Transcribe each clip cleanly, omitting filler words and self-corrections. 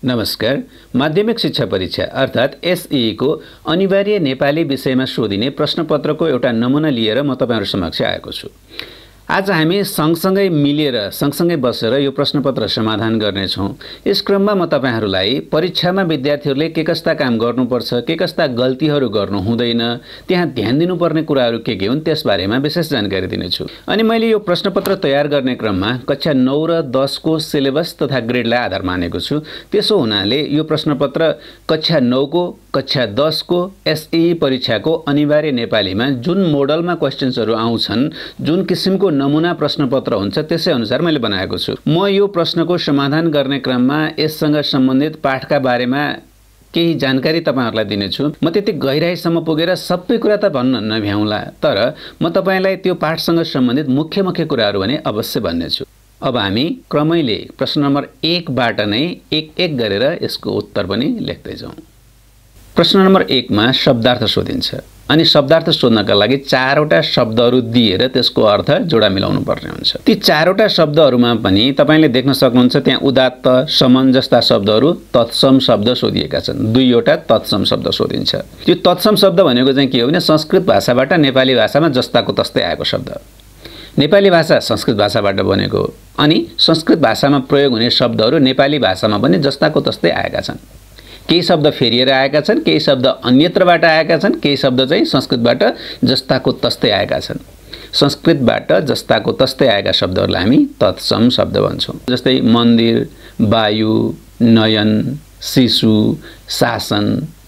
नमस्कार। माध्यमिक शिक्षा परीक्षा अर्थात् एसई को अनिवार्य नेपाली विषयमा सोधिने प्रश्नपत्रको एउटा नमुना लिएर म तपाईहरु समक्ष आएको छु। आज हामी सँगसँगै मिलेर सँगसँगै बसेर यो प्रश्नपत्र समाधान गर्नेछौँ। यस क्रममा म तपाईहरुलाई परीक्षामा विद्यार्थीहरूले के कस्ता काम गर्नुपर्छ, के कस्ता गल्तीहरू गर्नु हुँदैन, त्यहाँ ध्यान दिनुपर्ने कुराहरू के हुन् त्यसबारेमा विशेष जानकारी दिनेछु। अनि मैले यो प्रश्नपत्र तयार गर्ने क्रममा कक्षा 9 र 10 को सिलेबस तथा ग्रेडलाई आधार मानेको छु। त्यसो हुनाले यो प्रश्नपत्र कक्षा 9 को कक्षा 10 को एसई परीक्षाको अनिवार्य नेपालीमा जुन मोडलमा क्वेशन्सहरू आउँछन्, जुन किसिमको नमुना प्रश्नपत्र हुन्छ त्यसै अनुसार मैले बनाएको छु। म यो प्रश्नको समाधान गर्ने क्रममा यससँग सम्बन्धित पाठका बारेमा केही जानकारी तपाईहरुलाई दिनेछु। म त्यति गहिराईसम्म पुगेर सबै कुरा त भन्न नभ्याउला, तर म तपाईलाई त्यो पाठसँग सम्बन्धित मुख्य कुराहरू भने अवश्य भन्नेछु। अब हामी क्रमैले प्रश्न नम्बर 1 बाट नै एक गरेर यसको उत्तर पनि लेख्दै जाउँ। प्रश्न नम्बर 1 मा शब्दार्थ सोधिन्छ अनि शब्दार्थ सोध्नका लागि 4 वटा शब्दहरू दिएर त्यसको अर्थ जोडा मिलाउनु पर्ने हुन्छ। ती 4 वटा शब्दहरूमा पनि तपाईले देख्न सक्नुहुन्छ त्यहाँ उदात्त, समन जस्ता शब्दहरू तत्सम शब्द सोधिएका छन्। 2 वटा तत्सम शब्द सोधिन्छ। त्यो तत्सम शब्द भनेको चाहिँ के हो भने संस्कृत भाषाबाट नेपाली भाषामा जस्ताको तस्तै आएको शब्द। नेपाली भाषा संस्कृत भाषाबाट बनेको अनि संस्कृत भाषामा प्रयोग हुने शब्दहरू नेपाली भाषामा पनि जस्ताको तस्तै आएका छन्। केही शब्द फेरिएर आएका छन्, केही शब्द अन्यत्रबाट आएका छन्, केही शब्द चाहिँ संस्कृतबाट जस्ताको तस्तै आएका छन्। संस्कृतबाट जस्ताको तस्तै आएका शब्दहरूलाई हामी तत्सम शब्द भन्छौँ। जस्तै मन्दिर, वायु, नयन, शिशु, शासन,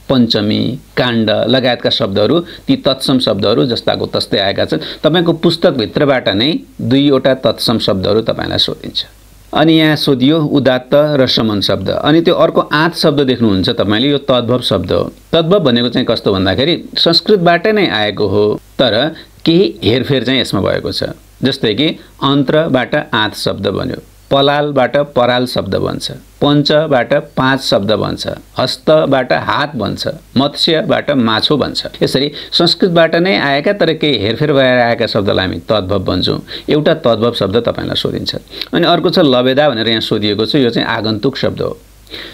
पञ्चमी, काण्ड लगायतका शब्दहरू ती तत्सम शब्दहरू जस्ताको तस्तै आएका छन्। तपाईको पुस्तकभित्रबाट नै 2 वटा तत्सम शब्दहरू तपाईलाई सोधिन्छ। अनि यहाँ सोधियो उदात्त र समन शब्द। अनि त्यो अर्को 8 शब्द देख्नुहुन्छ तपाईले, यो तद्भव शब्द हो। तद्भव भनेको चाहिँ कस्तो भन्दाखेरि संस्कृतबाट नै आएको हो, तर केही हेरफेर चाहिँ यसमा भएको छ। जस्तै कि अन्त्रबाट आँत शब्द बन्यो, पलालबाट पराल शब्द बन्छ, पञ्चबाट 5 शब्द बन्छ, हस्तबाट हात बन्छ, मत्स्यबाट माछो बन्छ। यसरी संस्कृतबाट नै आएका तर केही हेरफेर भएर आएका शब्दलाई हामी तद्भव भन्छौँ। एउटा तद्भव शब्द तपाईलाई सोधिन्छ। अनि अर्को छ लबेदा भनेर यहाँ सोधिएको छ। यो चाहिँ आगन्तुक शब्द हो।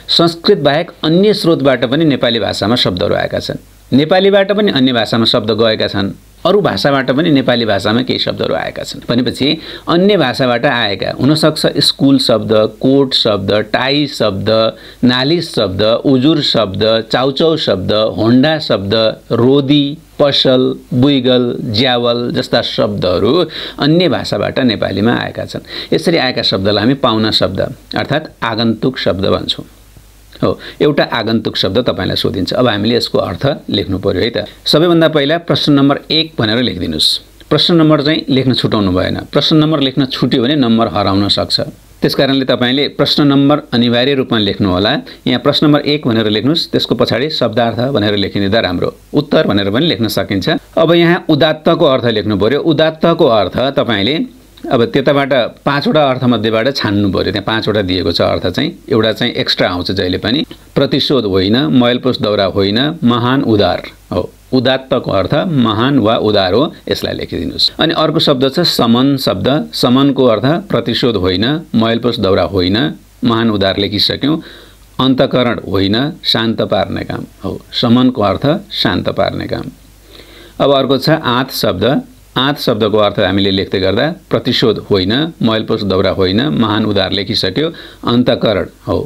संस्कृत बाहेक अन्य स्रोतबाट पनि नेपाली भाषामा शब्दहरू आएका छन्। नेपालीबाट पनि अन्य भाषामा शब्द गएका छन्। अरु भाषाबाट पनि नेपाली भाषामा केही शब्दहरू आएका छन्। भनेपछि अन्य भाषाबाट आएका हुनसक्छ स्कुल शब्द, कोट शब्द, टाई शब्द, नालिस शब्द, उजुर शब्द, चाउचाउ शब्द, होन्डा शब्द, रोदी, पसल, बुइगल, ज्यावल जस्ता शब्दहरू अन्य भाषाबाट नेपालीमा आएका छन्। यसरी आएका शब्दलाई हामी पाउना शब्द अर्थात् आगन्तुक शब्द भन्छौँ। हो, एउटा आगन्तुक शब्द तपाईलाई सोधिन्छ। अब हामीले यसको अर्थ लेख्नु पर्यो है त। सबैभन्दा पहिला प्रश्न नम्बर 1 भनेर लेखिदिनुस्। प्रश्न नम्बर चाहिँ लेख्न छुटाउनु भएन। प्रश्न नम्बर लेख्न छुट्यो भने नम्बर हराउन सक्छ। त्यसकारणले तपाईले प्रश्न नम्बर अनिवार्य रूपमा लेख्नु होला। यहाँ प्रश्न नम्बर 1 भनेर लेख्नुस्, त्यसको पछाडि शब्दार्थ भनेर लेखिदिँदा राम्रो। उत्तर भनेर पनि लेख्न सकिन्छ। अब यहाँ उदात्तको अर्थ लेख्नु पर्यो। उदात्तको अर्थ तपाईले अब त्यताबाट 5 वटा अर्थमध्येबाट छान्नु पर्यो। त्यहाँ 5 वटा दिएको छ अर्थ चाहिँ। एउटा चाहिँ एक्स्ट्रा आउँछ जहिले पनि। प्रतिशोध होइन, मैलपोस दौरा होइन, महान उदार हो। उदात्तको अर्थ महान वा उदार हो। यसलाई लेखिदिनुस्। अनि अर्को शब्द छ समन शब्द। समनको अर्थ प्रतिशोध होइन, मैलपोस दौरा होइन, महान उदार लेखिसक्यौँ। अन्तकरण होइन, शान्त पार्ने काम हो। समनको अर्थ शान्त पार्ने काम। अब अर्को छ आँत शब्द। आँत शब्दको अर्थ हामीले लेख्दै गर्दा प्रतिशोध होइन, मैलपोस दौरा होइन, महान उदार लेखिसक्यो। अन्तकरण हो।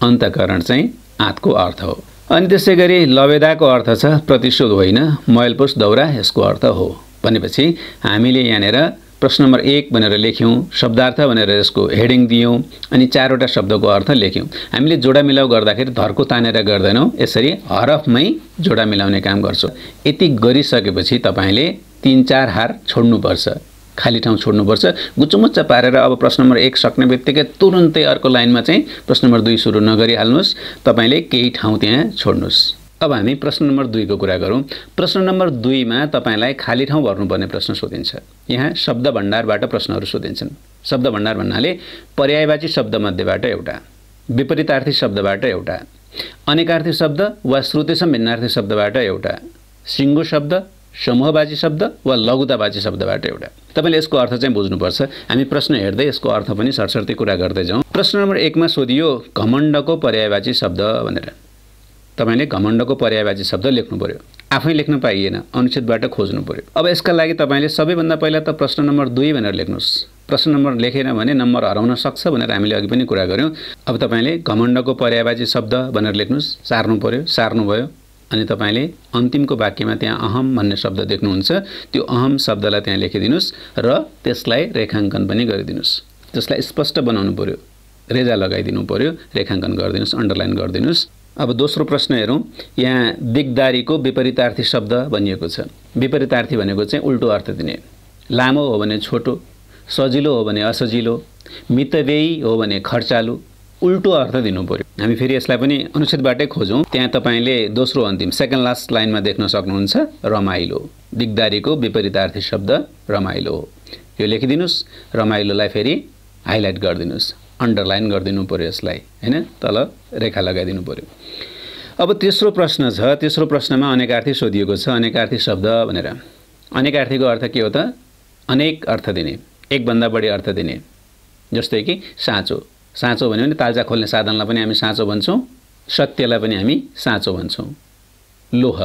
अन्तकरण चाहिँ आँतको अर्थ हो। अनि त्यसै गरी लबेदाको अर्थ छ प्रतिशोध होइन, मैलपोस दौरा यसको अर्थ हो। भनेपछि हामीले यहाँनिर प्रश्न नम्बर 1 भनेर लेख्यौँ, शब्दार्थ भनेर यसको हेडिङ दियौँ, अनि 4 वटा शब्दको अर्थ लेख्यौँ। हामीले जोडा मिलाउ गर्दाखेरि धर्को तानेर गर्दैनौँ, यसरी हरफमै जोडा मिलाउने काम गर्छौँ। यति गरिसकेपछि तपाईले 3-4 हार छोड्नुपर्छ, खाली ठाउँ छोड्नुपर्छ। गुचुमुच्च पारेर अब प्रश्न नम्बर 1 सक्ने बित्तिकै तुरुन्तै अर्को लाइनमा चाहिँ प्रश्न नम्बर 2 सुरु नगरिहाल्नुहोस्। तपाईले केही ठाउँ त्यहाँ छोड्नुहोस्। अब हामी प्रश्न नम्बर 2 को कुरा गरौँ। प्रश्न नम्बर 2 मा तपाईलाई खाली ठाउँ भर्नुपर्ने प्रश्न सोधिन्छ। यहाँ शब्द भण्डारबाट प्रश्नहरू सोधिन्छन्। शब्द भण्डार भन्नाले पर्यायवाची शब्द मध्येबाट एउटा, विपरीतार्थी शब्दबाट एउटा, अनेकार्थी शब्द वा श्रुतिसम भिन्नार्थी शब्दबाट एउटा, सिङ्गो शब्द समूहवाची शब्द वा लघुतावाची शब्दबाट एउटा। तपाईले यसको अर्थ चाहिँ बुझ्नुपर्छ। हामी प्रश्न हेर्दै यसको अर्थ पनि सरसर्ती कुरा गर्दै जाउँ। प्रश्न नम्बर 1 मा सोधियो घमण्डको पर्यायवाची शब्द भनेर। तपाईले घमण्डको पर्यायवाची शब्द लेख्नु पर्यो। आफै लेख्न पाइएन, अनुच्छेदबाट खोज्नु पर्यो। अब यसका लागि तपाईले सबैभन्दा पहिला त प्रश्न नम्बर 2 भनेर लेख्नुस्। प्रश्न नम्बर लेखेन भने नम्बर हराउन सक्छ भनेर हामीले अघि पनि कुरा गर्यौं। अब तपाईले घमण्डको पर्यायवाची शब्द भनेर लेख्नुस्, सार्नु पर्यो, सार्नु भयो। अनि तपाईले अन्तिमको वाक्यमा त्यहाँ अहम भन्ने शब्द देख्नुहुन्छ, त्यो अहम शब्दलाई त्यहाँ लेखिदिनुस् र त्यसलाई रेखाङ्कन पनि गरिदिनुस्। त्यसलाई स्पष्ट बनाउनु पर्यो, रेजा लगाइदिनु पर्यो, रेखाङ्कन गरिदिनुस्, अन्डरलाइन गरिदिनुस्। अब दोस्रो प्रश्न हेरौँ। यहाँ दिगदारीको विपरीतार्थी शब्द भनिएको छ। विपरीतार्थी भनेको चाहिँ उल्टो अर्थ दिने। लामो हो भने छोटो, सजिलो हो भने असजिलो, मितव्ययी हो भने खर्चालु, उल्टो अर्थ दिनु पर्यो। हामी फेरि यसलाई पनि अनुच्छेदबाटै खोजौँ। त्यहाँ तपाईले दोस्रो अन्तिम सेकेन्ड लास्ट लाइनमा देख्न सक्नुहुन्छ रमाइलो। दिगदारीको विपरीतार्थी शब्द रमाइलो हो। यो लेखिदिनुस्। रमाइलोलाई फेरि हाइलाइट गरिदिनुस्, अन्डरलाइन गरिदिनु पर्यो यसलाई, हैन, तल रेखा लगाइदिनु पर्यो। अब तेस्रो प्रश्न छ। तेस्रो प्रश्नमा अनेकार्थी सोधिएको छ। अनेकार्थी शब्द भनेर। अनेकार्थीको अर्थ के हो त? अनेक अर्थ दिने, एक भन्दा बढी अर्थ दिने। जस्तै कि साँचो। साँचो भन्यो भने तालजा खोल्ने साधनलाई पनि हामी साँचो भन्छौँ, सत्यलाई पनि हामी साँचो भन्छौँ। लोह।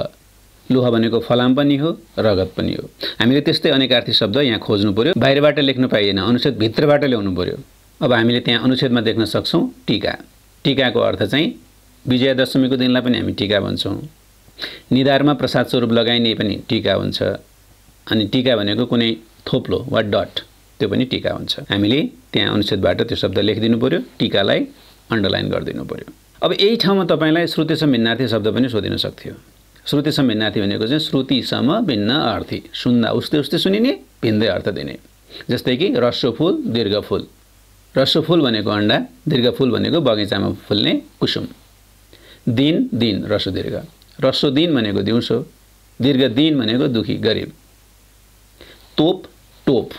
लोह भनेको फलाम पनि हो, रगत पनि हो। हामीले त्यस्तै अनेकार्थी शब्द यहाँ खोज्नु पर्यो। बाहिरबाट लेख्न पाइएन, अनुच्छेद भित्रबाट ल्याउनु पर्यो। अब हामीले त्यहाँ अनुच्छेदमा देख्न सक्छौँ टीका। टीकाको अर्थ चाहिँ विजयादशमीको दिनलाई पनि हामी टीका भन्छौँ। निधारमा प्रसाद स्वरूप लगाइने पनि टीका हुन्छ। अनि टीका भनेको कुनै थोप्लो वा डट, त्यो पनि टीका हुन्छ। हामीले त्यहाँ अनुच्छेदबाट त्यो शब्द लेखिदिनु पर्यो, टीकालाई अन्डरलाइन गरिदिनु पर्यो। अब यही ठाउँमा तपाईलाई श्रुति सम भिन्नार्थी शब्द पनि सोधिन सक्थ्यो। श्रुति सम भिन्नार्थी भनेको चाहिँ श्रुति सम भिन्न अर्थी। सुन्दा उस्तै उस्तै सुनिने, भिन्दै अर्थ दिने। जस्तै कि रस्सो फूल, दीर्घ फूल। रस्सो फूल भनेको अण्डा, दीर्घ फूल भनेको बगैँचामा फुल्ने कुसुम। दिन, दिन, रस्सो दीर्घ। रस्सो दिन भनेको दिउँसो, दीर्घ दिन भनेको दुखी गरिब। तोप, टोप।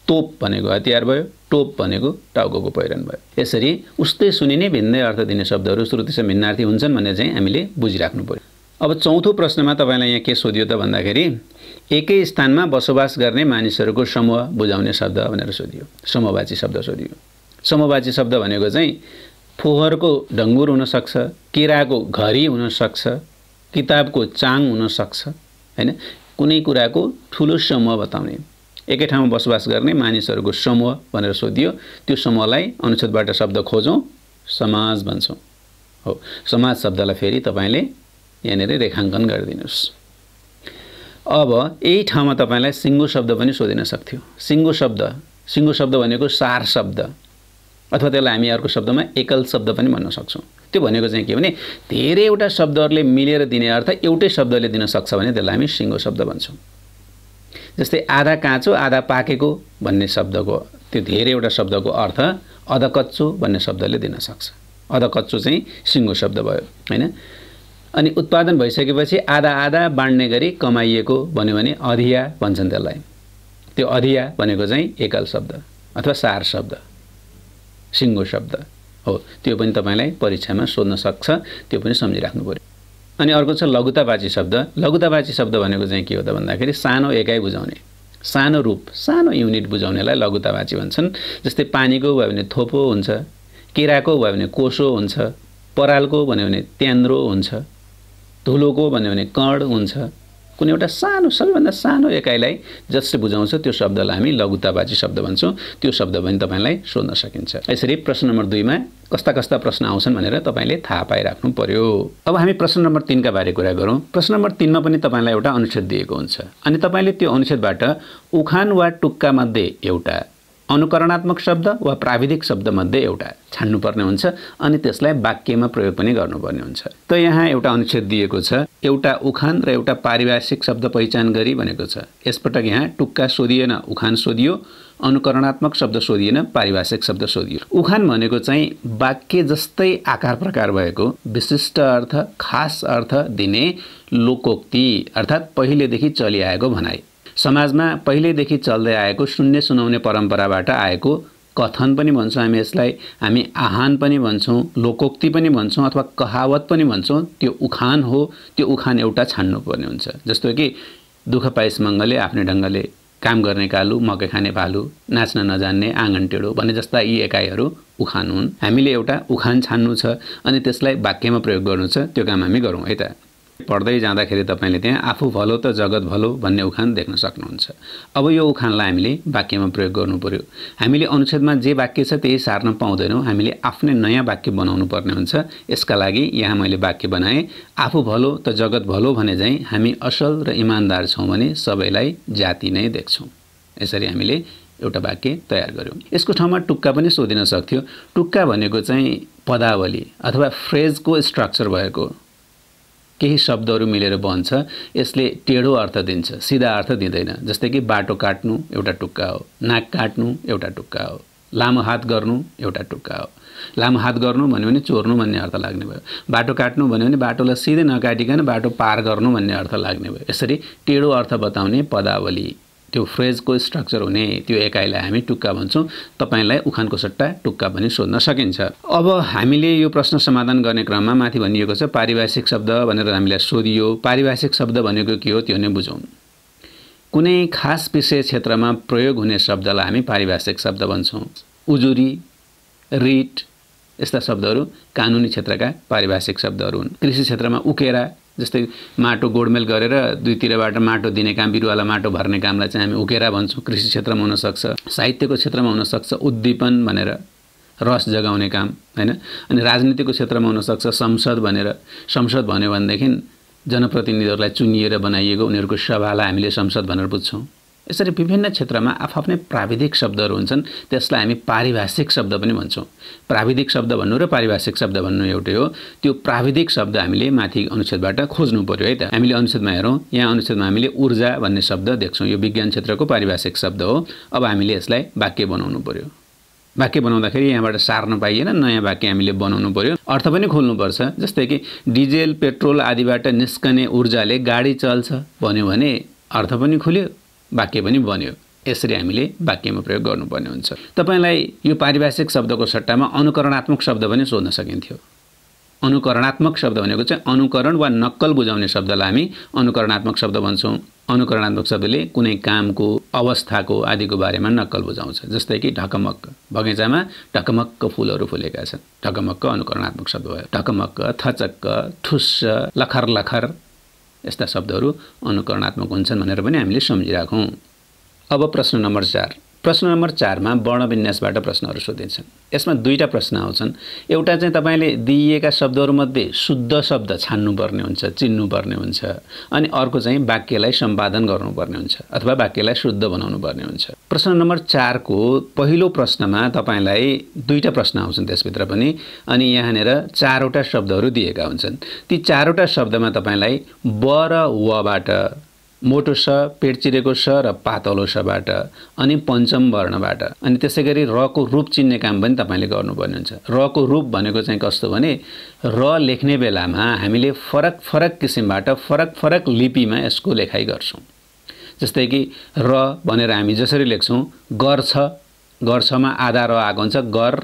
तोप भनेको हतियार भयो, टोप भनेको टाउको पहिरन भयो। यसरी उस्तै सुनिने, भिन्दै अर्थ दिने शब्दहरू श्रुति सम भिन्नार्थी हुन्छन् भन्ने चाहिँ हामीले बुझिराख्नु पर्यो। अब चौथो प्रश्नमा तपाईलाई यहाँ के सोधियो त भन्दाखेरि एकै स्थानमा बसोबास गर्ने मानिसहरूको समूह बुझाउने शब्द भनेर सोधियो। समूहवाची शब्द सोधियो। समूहवाची शब्द भनेको चाहिँ फोहोरको ढङ्गुर हुन सक्छ, केराको घरी हुन सक्छ, किताबको चाङ हुन सक्छ, हैन, कुनै कुराको ठुलो समूह बताउने। एकै ठाउँमा बसोबास गर्ने मानिसहरूको समूह भनेर सोधियो। त्यो समूहलाई अनुच्छेदबाट शब्द खोजौँ, समाज भन्छौँ। हो, समाज शब्दलाई फेरि तपाईले यहाँनिर रेखाङ्कन गरिदिनुस्। अब यही ठाउँमा तपाईलाई सिङ्गो शब्द पनि सोधिन सक्थ्यो। सिङ्गो शब्द भनेको सार शब्द, अथवा त्यसलाई हामी अर्को शब्दमा एकल शब्द पनि भन्न सक्छौँ। त्यो भनेको चाहिँ के भने धेरैवटा शब्दहरूले मिलेर दिने अर्थ एउटै शब्दले दिन सक्छ भने त्यसलाई हामी सिङ्गो शब्द भन्छौँ। जस्तै आधा काँचो आधा पाकेको भन्ने शब्दको त्यो धेरैवटा शब्दको अर्थ अधकच्चो भन्ने शब्दले दिन सक्छ। अधकच्चो चाहिँ सिङ्गो शब्द भयो, हैन। अनि उत्पादन भइसकेपछि आधा आधा बाँड्ने गरी कमाइएको भन्यो भने अधिया भन्छन् त्यसलाई। त्यो अधिया भनेको चाहिँ एकल शब्द अथवा सार शब्द, सिङ्गो शब्द हो। त्यो पनि तपाईलाई परीक्षामा सोध्न सक्छ, त्यो पनि सम्झिराख्नु पर्यो। अनि अर्को छ लघुतावाची शब्द। लघुतावाची शब्द भनेको चाहिँ के हो त भन्दाखेरि सानो एकाइ बुझाउने, सानो रूप, सानो युनिट बुझाउनेलाई लघुतावाची भन्छन्। जस्तै पानीको भयो भने थोपो हुन्छ, केराको भयो भने कोसो हुन्छ, परालको भन्यो भने त्यान्द्रो हुन्छ, धुलोको भन्यो भने कण हुन्छ। कुनै एउटा सानो, सबैभन्दा सानो एकाइलाई जसले बुझाउँछ त्यो शब्दलाई हामी लघुतावाची शब्द भन्छौँ। त्यो शब्द पनि तपाईलाई सोध्न सकिन्छ। यसरी प्रश्न नम्बर 2 मा कस्ता कस्ता प्रश्न आउँछन् भनेर तपाईले थाहा पाइराख्नु पर्यो। अब हामी प्रश्न नम्बर 3 का बारे कुरा गरौँ। प्रश्न नम्बर 3 मा पनि तपाईलाई एउटा अनुच्छेद दिएको हुन्छ अनि तपाईले त्यो अनुच्छेदबाट उखान वा टुक्का मध्ये एउटा, अनुकरणात्मक शब्द वा प्राविधिक शब्द मध्ये एउटा छान्नुपर्ने हुन्छ अनि त्यसलाई वाक्यमा प्रयोग पनि गर्नुपर्ने हुन्छ। त यहाँ एउटा अनुच्छेद दिएको छ, एउटा उखान र एउटा पारिभाषिक शब्द पहिचान गरी भनेको छ। यसपटक यहाँ टुक्का सोधिएन, उखान सोधियो, अनुकरणात्मक शब्द सोधिएन, पारिभाषिक शब्द सोधियो। उखान भनेको चाहिँ वाक्य जस्तै आकार प्रकार भएको विशिष्ट अर्थ, खास अर्थ दिने लोकोक्ति अर्थात् पहिलेदेखि चलिआएको भनाइ। समाजमा पहिलेदेखि चल्दै आएको सुन्ने सुनाउने परम्पराबाट आएको कथन पनि भन्छौँ हामी यसलाई। हामी आह्वान पनि भन्छौँ, लोकोक्ति पनि भन्छौँ अथवा कहावत पनि भन्छौँ। त्यो उखान हो। त्यो उखान एउटा छान्नुपर्ने हुन्छ। जस्तो कि दुःख पाइस मङ्गले आफ्नै ढङ्गले काम गर्ने कालु, मकै खाने भालु, नाच्न नजान्ने आँगन टेढो भने जस्ता यी एकाइहरू उखान हुन्। हामीले एउटा उखान छान्नु छ अनि त्यसलाई वाक्यमा प्रयोग गर्नु छ, त्यो काम हामी गरौँ है त। पढ्दै जाँदाखेरि तपाईले त्यहाँ आफू भलो त जगत भलो भन्ने उखान देख्न सक्नुहुन्छ। अब यो उखानलाई हामीले वाक्यमा प्रयोग गर्नु पर्यो। हामीले अनुच्छेदमा जे वाक्य छ त्यही सार्न पाउँदैनौँ, हामीले आफ्नै नयाँ वाक्य बनाउनु पर्ने हुन्छ। यसका लागि यहाँ मैले वाक्य बनाएँ, आफू भलो त जगत भलो भने चाहिँ हामी असल र इमानदार छौँ भने सबैलाई जाति नै देख्छौँ। यसरी हामीले एउटा वाक्य तयार गर्यौँ। यसको ठाउँमा टुक्का पनि सोधिन सक्थ्यो। टुक्का भनेको चाहिँ पदावली अथवा फ्रेजको स्ट्रक्चर भएको, केही शब्दहरू मिलेर बन्छ, यसले टेढो अर्थ दिन्छ, सिधा अर्थ दिँदैन। जस्तै कि बाटो काट्नु एउटा टुक्का हो, नाक काट्नु एउटा टुक्का हो, लामो हात गर्नु एउटा टुक्का हो। लामो हात गर्नु भन्यो भने चोर्नु भन्ने अर्थ लाग्ने भयो, बाटो काट्नु भन्यो भने बाटोलाई सिधै नकाटिकन बाटो पार गर्नु भन्ने अर्थ लाग्ने भयो। यसरी टेढो अर्थ बताउने पदावली, त्यो फ्रेजको स्ट्रक्चर हुने त्यो एकाइलाई हामी टुक्का भन्छौँ। तपाईलाई उखानको सट्टा टुक्का पनि सोध्न सकिन्छ। अब हामीले यो प्रश्न समाधान गर्ने क्रममा माथि भनिएको छ पारिभाषिक शब्द भनेर हामीलाई सोधियो। पारिभाषिक शब्द भनेको के हो त्यो नै बुझौँ। कुनै खास विषय क्षेत्रमा प्रयोग हुने शब्दलाई हामी पारिभाषिक शब्द भन्छौँ। उजुरी, रिट यस्ता शब्दहरू कानुनी क्षेत्रका पारिभाषिक शब्दहरू हुन्। कृषि क्षेत्रमा उकेरा, जस्तै माटो गोडमेल गरेर दुईतिरबाट माटो दिने काम, बिरुवालाई माटो भर्ने कामलाई चाहिँ हामी उकेरा भन्छौँ। कृषि क्षेत्रमा हुनसक्छ, साहित्यको क्षेत्रमा हुनसक्छ उद्दीपन भनेर रस जगाउने काम हैन। अनि राजनीतिको क्षेत्रमा हुनसक्छ संसद भनेर। संसद भन्यो भनेदेखि जनप्रतिनिधिहरूलाई चुनिएर बनाइएको उनीहरूको सभालाई हामीले संसद भनेर बुझ्छौँ। यसरी विभिन्न क्षेत्रमा आफ्नै प्राविधिक शब्दहरू हुन्छन्, त्यसलाई हामी पारिभाषिक शब्द पनि भन्छौँ। प्राविधिक शब्द भन्नु र पारिभाषिक शब्द भन्नु एउटै हो। त्यो प्राविधिक शब्द हामीले माथि अनुच्छेदबाट खोज्नु पर्यो है त। हामीले अनुच्छेदमा हेरौँ, यहाँ अनुच्छेदमा हामीले ऊर्जा भन्ने शब्द देख्छौँ। यो विज्ञान क्षेत्रको पारिभाषिक शब्द हो। अब हामीले यसलाई वाक्य बनाउनु पर्यो। वाक्य बनाउँदाखेरि यहाँबाट सार्न पाइएन, नयाँ वाक्य हामीले बनाउनु पर्यो। अर्थ पनि खोल्नुपर्छ। जस्तै कि डिजेल पेट्रोल आदिबाट निस्कने ऊर्जाले गाडी चल्छ भन्यो भने अर्थ पनि खुल्यो, वाक्य पनि बन्यो। यसरी हामीले वाक्यमा प्रयोग गर्नुपर्ने हुन्छ। तपाईलाई यो पारिभाषिक शब्दको सट्टामा अनुकरणात्मक शब्द पनि सोध्न सकिन्थ्यो। अनुकरणात्मक शब्द भनेको चाहिँ अनुकरण वा नक्कल बुझाउने शब्दलाई हामी अनुकरणात्मक शब्द भन्छौँ। अनुकरणात्मक शब्दले कुनै कामको, अवस्थाको आदिको बारेमा नक्कल बुझाउँछ। जस्तै कि ढकमक्क, बगैँचामा ढकमक्क फुलहरू फुलेका छन्, ढकमक्क अनुकरणात्मक शब्द भयो। ढकमक्क, थचक्क, ठुस्स, लखर लखर यस्ता शब्दहरू अनुकरणात्मक हुन्छन् भनेर पनि हामीले सम्झिराखौँ। अब प्रश्न नम्बर 4। प्रश्न नम्बर 4 मा वर्णविन्यासबाट प्रश्नहरू सोधिन्छन्। यसमा दुईटा प्रश्न आउँछन्। एउटा चाहिँ तपाईले दिइएका शब्दहरूमध्ये शुद्ध शब्द छान्नुपर्ने हुन्छ, चिन्नुपर्ने हुन्छ। अनि अर्को चाहिँ वाक्यलाई सम्पादन गर्नुपर्ने हुन्छ अथवा वाक्यलाई शुद्ध बनाउनु पर्ने हुन्छ। प्रश्न नम्बर 4 को पहिलो प्रश्नमा तपाईलाई दुईटा प्रश्न आउँछन् त्यसभित्र पनि। अनि यहाँनेर 4 वटा शब्दहरू दिएका हुन्छन्। ती 4 वटा शब्दमा तपाईलाई ब र वबाट, मोटो स, पेट चिरेको स र पातलो सबाट, अनि पञ्चम वर्णबाट, अनि त्यसैगरी र को रूप चिन्ने काम पनि तपाईले गर्नुपर्ने हुन्छ। र को रूप भनेको चाहिँ कस्तो भने र लेख्ने बेलामा हामीले फरक फरक किसिमबाट फरक फरक लिपिमा यसको लेखाइ गर्छौं। जस्तै कि र भनेर हामी जसरी लेख्छौं गर्छ, गर्छमा आधा र आएको हुन्छ, गर,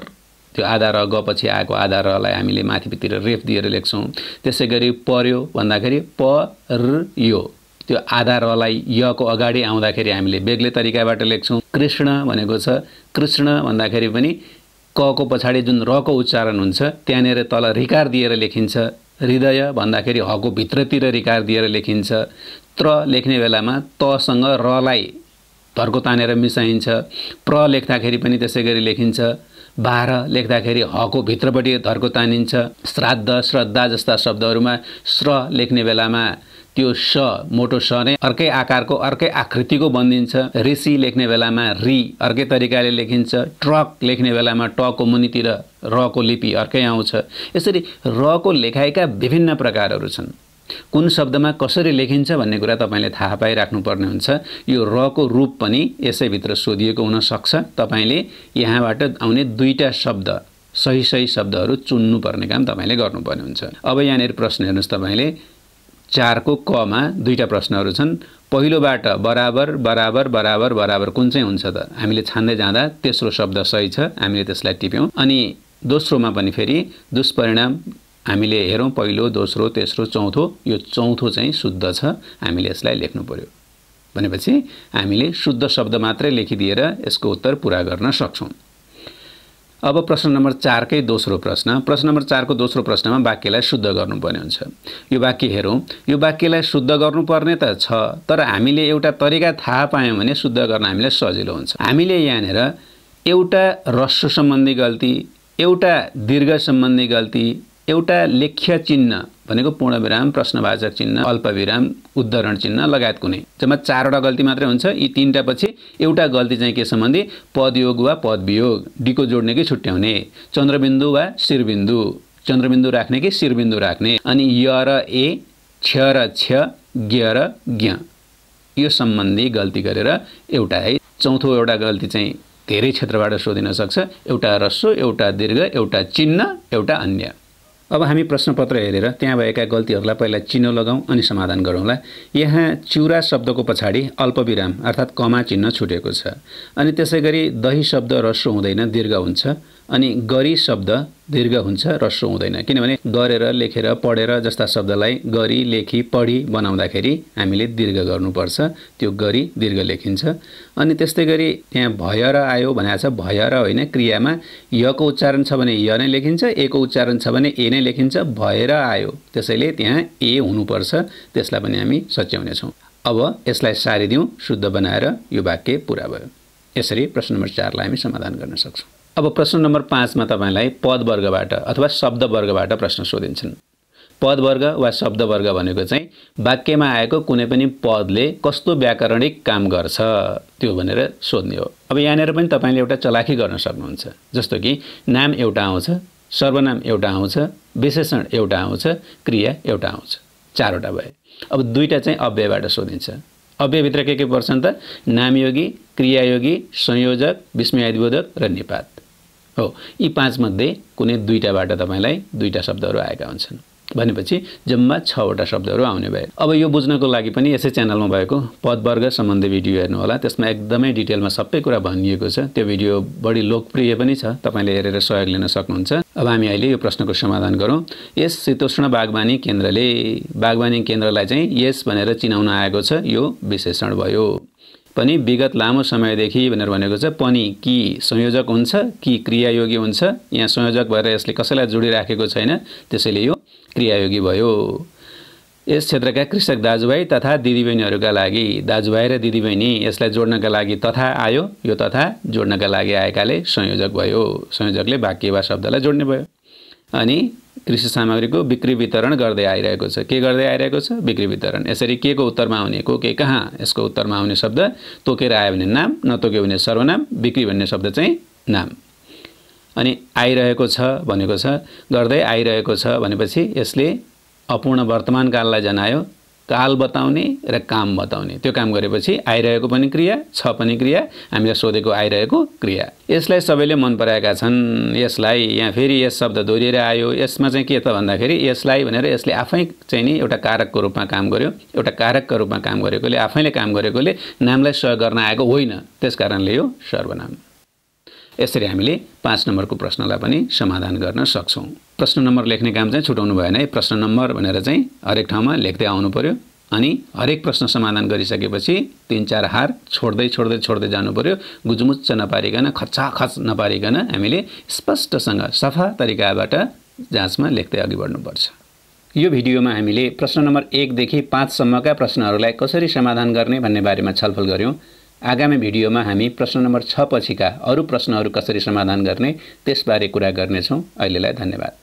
त्यो आधा र ग पछि आएको आधा रलाई हामीले माथितिर रेफ दिएर लेख्छौं। त्यसैगरी पर्यो भन्दाखेरि प र यो, त्यो आधा रलाई य को अगाडि आउँदाखेरि हामीले बेग्लै तरिकाबाट लेख्छौं। कृष्ण भनेको छ, कृष्ण भन्दाखेरि पनि क को पछाडि जुन र को उच्चारण हुन्छ त्यहाँनेर तल रिकार दिएर लेखिन्छ। हृदय भन्दाखेरि ह को भित्रतिर रिकार दिएर लेखिन्छ। त्र लेख्ने बेलामा त सँग र लाई धर्को तानेर मिसाइन्छ। प्र लेख्दाखेरि पनि त्यसैगरी लेखिन्छ। 12 लेख्दाखेरि ह को भित्रपटि धर्को तानिन्छ। श्राद्ध, श्रद्धा जस्ता शब्दहरुमा श्र लेख्ने बेलामा त्यो श, मोटो श नै अर्कै आकारको, अर्कै आकृतिको बनिन्छ। ऋषि लेख्ने बेलामा रि अर्कै तरिकाले लेखिन्छ। ट्रक लेख्ने बेलामा ट को मुनितिर र को लिपि अर्कै आउँछ। यसरी र को लेखाइका विभिन्न प्रकारहरू छन्। कुन शब्दमा कसरी लेखिन्छ भन्ने कुरा तपाईले थाहा पाइराख्नु पर्ने हुन्छ। यो र को रूप पनि यसैभित्र सोधिएको हुन सक्छ। तपाईले यहाँबाट आउने दुईटा शब्द, सही सही शब्दहरू चुन्नु पर्ने काम तपाईले गर्नुपर्ने हुन्छ। अब यहाँनेर प्रश्न हेर्नुस्, तपाईले 4 को क मा दुईटा प्रश्नहरू छन्। पहिलोबाट बराबर बराबर बराबर बराबर कुन चाहिँ हुन्छ त हामीले छान्दै जाँदा तेस्रो शब्द सही छ, हामीले त्यसलाई टिप्यौं। अनि दोस्रोमा पनि फेरि दुष्परिणाम हामीले हेरौं, पहिलो, दोस्रो, तेस्रो, चौथो, यो चौथो चाहिँ शुद्ध छ, हामीले यसलाई लेख्नु पर्यो। भनेपछि हामीले शुद्ध शब्द मात्रै लेखिदिएर यसको उत्तर पूरा गर्न सक्छौं। अब प्रश्न नम्बर 4 कै दोस्रो प्रश्न। प्रश्न नम्बर 4 को दोस्रो प्रश्नमा वाक्यलाई शुद्ध गर्नुपर्ने हुन्छ। यो वाक्य हेरौं। यो वाक्यलाई शुद्ध गर्नुपर्ने त छ, तर हामीले एउटा तरिका थाहा पायौं भने शुद्ध गर्न हामीलाई सजिलो हुन्छ। हामीले यहाँनेर एउटा ह्रस्व सम्बन्धी गल्ती, एउटा दीर्घ सम्बन्धी गल्ती, एउटा लेख्य चिन्ह भनेको पूर्णविराम, प्रश्नवाचक चिन्ह, अल्पविराम, उद्धरण चिन्ह लगायत कुनै जम्मा 4 वटा गल्ती मात्रै हुन्छ। यी 3टा पछि एउटा गल्ती चाहिँ के सम्बन्धी पदयोग वा पदवियोग, डी को जोड्ने कि छुट्याउने, चन्द्रबिन्दु वा शिरबिन्दु, चन्द्रबिन्दु राख्ने कि शिरबिन्दु राख्ने, अनि य र ए, क्ष र क्ष, ज्ञ र ज्ञ, यो सम्बन्धी गल्ती गरेर एउटा है। चौथो एउटा गल्ती चाहिँ धेरै क्षेत्रबाट सोधिन सक्छ। एउटा ह्रस्व, एउटा दीर्घ, एउटा चिन्ह, एउटा अन्य। अब हामी प्रश्नपत्र हेरेर त्यहाँ भएका गल्तीहरूलाई पहिला चिन्ह लगाऊं अनि समाधान गरौँला। यहाँ चिउरा शब्दको पछाडि अल्पविराम अर्थात् कमा चिन्ह छुटेको छ। अनि त्यसैगरी दही शब्द ह्रस्व हुँदैन, दीर्घ हुन्छ। अनि गरी शब्द दीर्घ हुन्छ, ह्रस्व हुँदैन। किनभने गरेर, लेखेर, पढेर जस्ता शब्दलाई गरी, लेखी, पढी बनाउँदाखेरि हामीले दीर्घ गर्नुपर्छ, त्यो गरी दीर्घ लेखिन्छ। अनि त्यस्तै गरी त्यहाँ भएर आयो भनेको छ, भएर होइन, क्रियामा य को उच्चारण छ भने य नै लेखिन्छ, ए को उच्चारण छ भने ए नै लेखिन्छ। भएर आयो, त्यसैले त्यहाँ ए हुनुपर्छ, त्यसलाई पनि हामी सच्याउने छौं। अब यसलाई सारिदिउँ, शुद्ध बनाएर यो वाक्य पूरा भयो। यसरी प्रश्न नम्बर 4 लाई हामी समाधान गर्न सक्छौं। अब प्रश्न नम्बर 5 मा तपाईलाई पद वर्गबाट अथवा शब्द वर्गबाट प्रश्न सोधिन्छन्। पद वर्ग वा शब्द वर्ग भनेको चाहिँ वाक्यमा आएको कुनै पनि पदले कस्तो व्याकरणिक काम गर्छ त्यो भनेर सोध्ने हो। अब यहाँनेर पनि तपाईले एउटा चलाखी गर्न सक्नुहुन्छ। जस्तो कि नाम एउटा आउँछ, सर्वनाम एउटा आउँछ, विशेषण एउटा आउँछ, क्रिया एउटा आउँछ, 4 वटा भए। अब 2टा चाहिँ अव्ययबाट सोधिन्छ। अव्ययभित्र के पर्छन् त? नामयोगी, क्रियायोगी, संयोजक, विस्मयादिबोधक र निपात हो। यी 5 मध्ये कुनै 2टाबाट तपाईलाई 2टा शब्दहरू आएका हुन्छन् भनेपछि जम्मा 6 वटा शब्दहरू आउने भए। अब यो बुझ्नको लागि पनि यसै च्यानलमा भएको पदवर्ग सम्बन्धी भिडियो हेर्नु होला। त्यसमा एकदमै डिटेलमा सबै कुरा भनिएको छ। त्यो भिडियो बढी लोकप्रिय पनि छ, तपाईले हेरेर सहयोग लिन सक्नुहुन्छ। अब हामी अहिले यो प्रश्नको समाधान गरौँ। यस शीतोष्ण बागवानी केन्द्रले, बागवानी केन्द्रलाई चाहिँ यस भनेर चिनाउन आएको छ, यो विशेषण भयो। पनि विगत लामो समयदेखि भनेर भनेको छ। पनि कि संयोजक हुन्छ कि क्रियायोगी हुन्छ। यहाँ संयोजक भएर यसले कसैलाई जोडिराखेको छैन, त्यसैले यो क्रियायोगी भयो। यस क्षेत्रका कृषक दाजुभाइ तथा दिदीबहिनीहरूका लागि, दाजुभाइ र दिदीबहिनी यसलाई जोड्नका लागि तथा आयो, यो तथा जोड्नका लागि आएकाले संयोजक भयो। संयोजकले वाक्य वा शब्दलाई जोड्ने भयो। अनि कृषि सामग्रीको बिक्री वितरण गर्दै आइरहेको छ। के गर्दै आइरहेको छ? बिक्री वितरण। यसरी के को उत्तरमा आउने, को के कहाँ, यसको उत्तरमा आउने शब्द तोकेर आयो भने नाम, नतोक्यो भने सर्वनाम, बिक्री भन्ने शब्द चाहिँ नाम। अनि आइरहेको छ भनेको छ, गर्दै आइरहेको छ भनेपछि यसले अपूर्ण वर्तमान काललाई जनायो। काल बताउने र काम बताउने। त्यो काम गरेपछि आइरहेको पनि क्रिया, छ पनि क्रिया, हामीले सोधेको आइरहेको क्रिया। यसलाई सबैले मन पराएका छन्। यसलाई, यहाँ फेरि यस शब्द दोहोरिएर आयो। यसमा चाहिँ के त भन्दाखेरि यसलाई भनेर यसले आफै चाहिँ नि एउटा कारकको रूपमा काम गर्यो। एउटा कारकको रूपमा काम गरेकोले, आफैले काम गरेकोले नामलाई सहयोग गर्न आएको होइन, त्यसकारणले यो सर्वनाम। यसरी हामीले 5 नम्बरको प्रश्नलाई पनि समाधान गर्न सक्छौं। प्रश्न नम्बर लेख्ने काम चाहिँ छुटाउनु भएन है। प्रश्न नम्बर भनेर चाहिँ हरेक ठाउँमा लेख्दै आउनु पर्यो। अनि हरेक प्रश्न समाधान गरिसकेपछि 3-4 हार छोड्दै छोड्दै छोड्दै जानु पर्यो। गुजुमुच्च नपारिकन, खचाखच नपारिकन हामीले स्पष्टसँग सफा तरिकाबाट जाँचमा लेख्दै अघि बढ्नुपर्छ। यो भिडियोमा हामीले प्रश्न नम्बर 1 देखि 5 सम्मका प्रश्नहरूलाई कसरी समाधान गर्ने भन्ने बारेमा छलफल गर्यौं। आगामी भिडियोमा हामी प्रश्न नम्बर 6 पछिका अरु प्रश्नहरू कसरी समाधान गर्ने त्यसबारे कुरा गर्नेछौं। अहिलेलाई धन्यवाद।